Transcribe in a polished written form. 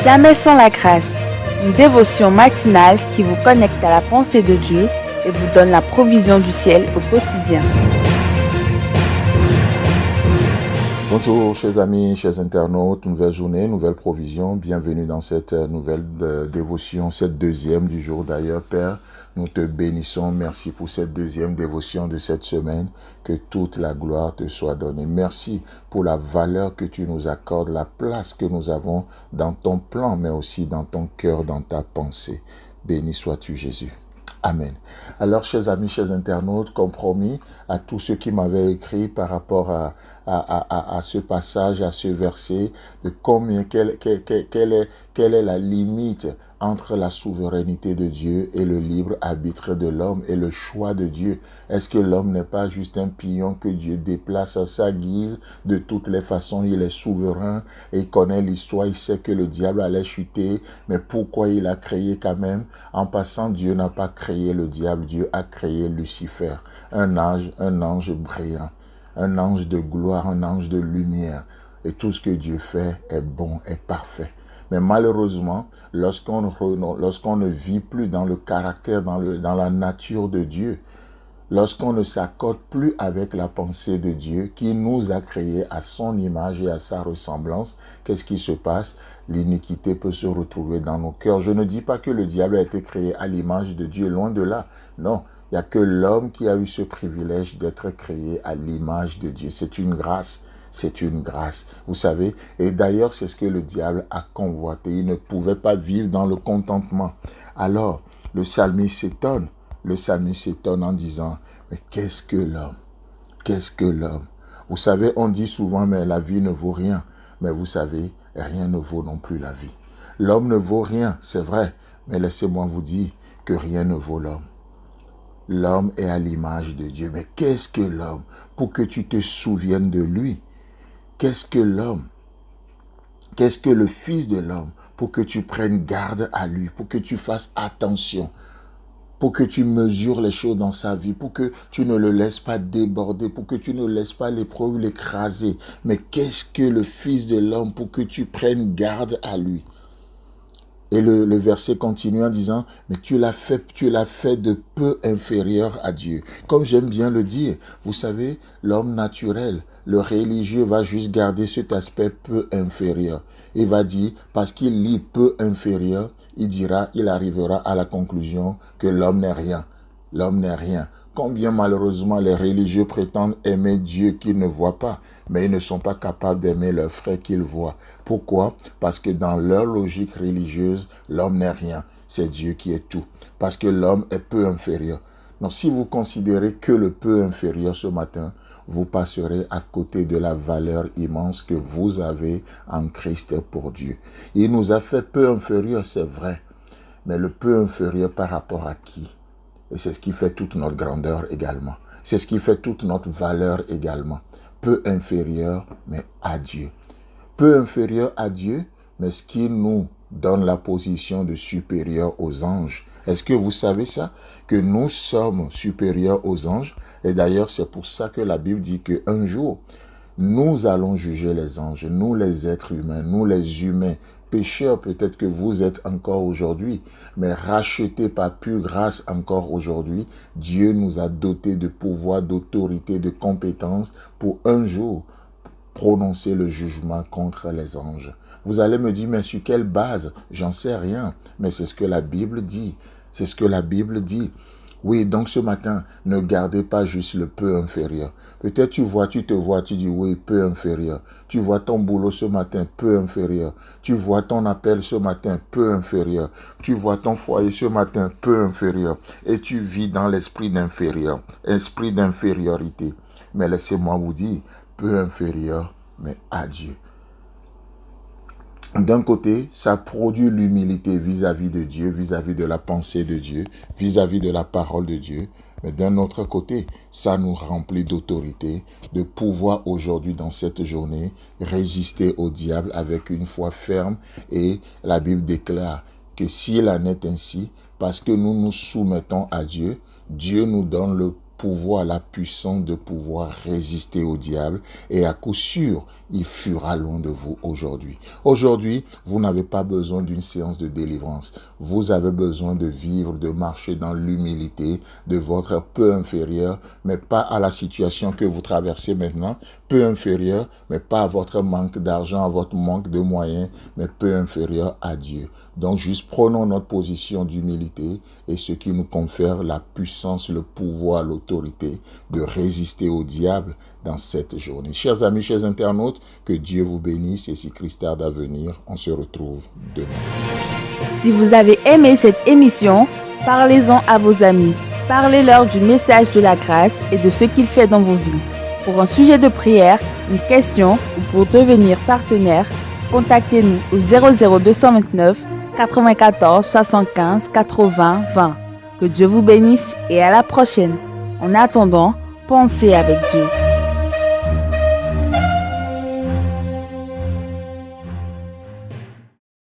Jamais sans la grâce, une dévotion matinale qui vous connecte à la pensée de Dieu et vous donne la provision du ciel au quotidien. Bonjour chers amis, chers internautes, nouvelle journée, nouvelle provision, bienvenue dans cette nouvelle dévotion, cette deuxième du jour d'ailleurs. Père, nous te bénissons, merci pour cette deuxième dévotion de cette semaine, que toute la gloire te soit donnée. Merci pour la valeur que tu nous accordes, la place que nous avons dans ton plan, mais aussi dans ton cœur, dans ta pensée. Béni sois-tu Jésus. Amen. Alors, chers amis, chers internautes, comme promis à tous ceux qui m'avaient écrit par rapport à ce passage, à ce verset, de combien, quelle est la limite entre la souveraineté de Dieu et le libre arbitre de l'homme et le choix de Dieu. Est-ce que l'homme n'est pas juste un pion que Dieu déplace à sa guise? De toutes les façons, il est souverain et il connaît l'histoire, il sait que le diable allait chuter, mais pourquoi il a créé quand même? En passant, Dieu n'a pas créé le diable, Dieu a créé Lucifer, un ange brillant, un ange de gloire, un ange de lumière. Et tout ce que Dieu fait est bon, est parfait. Mais malheureusement, lorsqu'on ne vit plus dans le caractère, dans la nature de Dieu, lorsqu'on ne s'accorde plus avec la pensée de Dieu qui nous a créés à son image et à sa ressemblance, qu'est-ce qui se passe? L'iniquité peut se retrouver dans nos cœurs. Je ne dis pas que le diable a été créé à l'image de Dieu, loin de là. Non, il n'y a que l'homme qui a eu ce privilège d'être créé à l'image de Dieu. C'est une grâce. C'est une grâce, vous savez. Et d'ailleurs, c'est ce que le diable a convoité. Il ne pouvait pas vivre dans le contentement. Alors, le psalmiste s'étonne. Le psalmiste s'étonne en disant, mais qu'est-ce que l'homme? Qu'est-ce que l'homme? Vous savez, on dit souvent, mais la vie ne vaut rien. Mais vous savez, rien ne vaut non plus la vie. L'homme ne vaut rien, c'est vrai. Mais laissez-moi vous dire que rien ne vaut l'homme. L'homme est à l'image de Dieu. Mais qu'est-ce que l'homme? Pour que tu te souviennes de lui. Qu'est-ce que l'homme? Qu'est-ce que le Fils de l'homme? Pour que tu prennes garde à lui, pour que tu fasses attention, pour que tu mesures les choses dans sa vie, pour que tu ne le laisses pas déborder, pour que tu ne laisses pas l'épreuve l'écraser. Mais qu'est-ce que le Fils de l'homme pour que tu prennes garde à lui? Et le verset continue en disant, mais tu l'as fait de peu inférieur à Dieu. Comme j'aime bien le dire, vous savez, l'homme naturel, le religieux va juste garder cet aspect peu inférieur. Il va dire, parce qu'il lit peu inférieur, il arrivera à la conclusion que l'homme n'est rien. L'homme n'est rien. Combien malheureusement les religieux prétendent aimer Dieu qu'ils ne voient pas, mais ils ne sont pas capables d'aimer leurs frères qu'ils voient. Pourquoi? Parce que dans leur logique religieuse, l'homme n'est rien. C'est Dieu qui est tout. Parce que l'homme est peu inférieur. Donc si vous considérez que le peu inférieur ce matin, vous passerez à côté de la valeur immense que vous avez en Christ pour Dieu. Il nous a fait peu inférieur, c'est vrai. Mais le peu inférieur par rapport à qui? Et c'est ce qui fait toute notre grandeur également. C'est ce qui fait toute notre valeur également. Peu inférieur, mais à Dieu. Peu inférieur à Dieu, mais ce qui nous donne la position de supérieur aux anges. Est-ce que vous savez ça? Que nous sommes supérieurs aux anges. Et d'ailleurs, c'est pour ça que la Bible dit qu'un jour, nous allons juger les anges, nous les êtres humains, nous les humains, pécheurs peut-être que vous êtes encore aujourd'hui, mais rachetés par pure grâce encore aujourd'hui, Dieu nous a dotés de pouvoir, d'autorité, de compétences pour un jour prononcer le jugement contre les anges. Vous allez me dire, mais sur quelle base? J'en sais rien, mais c'est ce que la Bible dit. C'est ce que la Bible dit. Oui, donc ce matin, ne gardez pas juste le peu inférieur. Peut-être tu te vois, tu dis oui, peu inférieur. Tu vois ton boulot ce matin, peu inférieur. Tu vois ton appel ce matin, peu inférieur. Tu vois ton foyer ce matin, peu inférieur. Et tu vis dans l'esprit d'inférieur, esprit d'infériorité. Mais laissez-moi vous dire, peu inférieur, mais à Dieu. D'un côté, ça produit l'humilité vis-à-vis de Dieu, vis-à-vis de la pensée de Dieu, vis-à-vis de la parole de Dieu. Mais d'un autre côté, ça nous remplit d'autorité, de pouvoir aujourd'hui, dans cette journée, résister au diable avec une foi ferme. Et la Bible déclare que s'il en est ainsi, parce que nous nous soumettons à Dieu, Dieu nous donne le pouvoir, la puissance de pouvoir résister au diable. Et à coup sûr, il fuira loin de vous aujourd'hui. Aujourd'hui, vous n'avez pas besoin d'une séance de délivrance. Vous avez besoin de vivre, de marcher dans l'humilité de votre peu inférieur, mais pas à la situation que vous traversez maintenant, peu inférieur, mais pas à votre manque d'argent, à votre manque de moyens, mais peu inférieur à Dieu. Donc, juste prenons notre position d'humilité et ce qui nous confère la puissance, le pouvoir, l'autorité de résister au diable dans cette journée. Chers amis, chers internautes, que Dieu vous bénisse et si Christ tarde à venir, on se retrouve demain. Si vous avez aimé cette émission, parlez-en à vos amis. Parlez-leur du message de la grâce et de ce qu'il fait dans vos vies. Pour un sujet de prière, une question ou pour devenir partenaire, contactez-nous au 00229 94 75 80 20. Que Dieu vous bénisse et à la prochaine. En attendant, pensez avec Dieu.